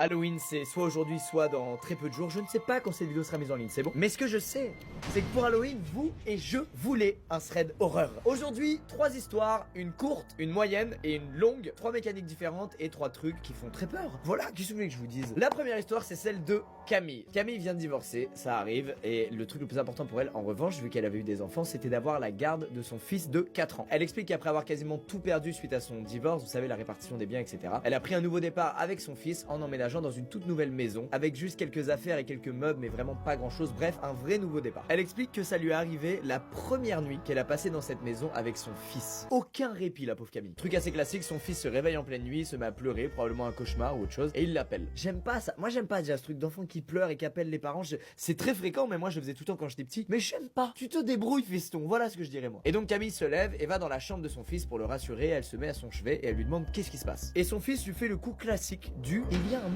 Halloween, c'est soit aujourd'hui, soit dans très peu de jours. Je ne sais pas quand cette vidéo sera mise en ligne, c'est bon. Mais ce que je sais, c'est que pour Halloween, vous et je voulez un thread horreur. Aujourd'hui, 3 histoires, une courte, une moyenne et une longue. 3 mécaniques différentes et 3 trucs qui font très peur. Voilà, qu'est-ce que vous voulez que je vous dise? La première histoire, c'est celle de Camille. Camille vient de divorcer, ça arrive. Et le truc le plus important pour elle, en revanche, vu qu'elle avait eu des enfants, c'était d'avoir la garde de son fils de 4 ans. Elle explique qu'après avoir quasiment tout perdu suite à son divorce, vous savez, la répartition des biens, etc. Elle a pris un nouveau départ avec son fils en emménageant dans une toute nouvelle maison, avec juste quelques affaires et quelques meubles, mais vraiment pas grand chose. Bref, un vrai nouveau départ. Elle explique que ça lui est arrivé la première nuit qu'elle a passée dans cette maison avec son fils. Aucun répit, la pauvre Camille. Truc assez classique, son fils se réveille en pleine nuit, se met à pleurer, probablement un cauchemar ou autre chose, et il l'appelle. J'aime pas ça. Moi, j'aime pas déjà ce truc d'enfant qui pleure et qui appelle les parents. C'est très fréquent, mais moi, je le faisais tout le temps quand j'étais petit. Mais j'aime pas. Tu te débrouilles, fiston. Voilà ce que je dirais moi. Et donc, Camille se lève et va dans la chambre de son fils pour le rassurer. Elle se met à son chevet et elle lui demande qu'est-ce qui se passe. Et son fils lui fait le coup classique du il y a un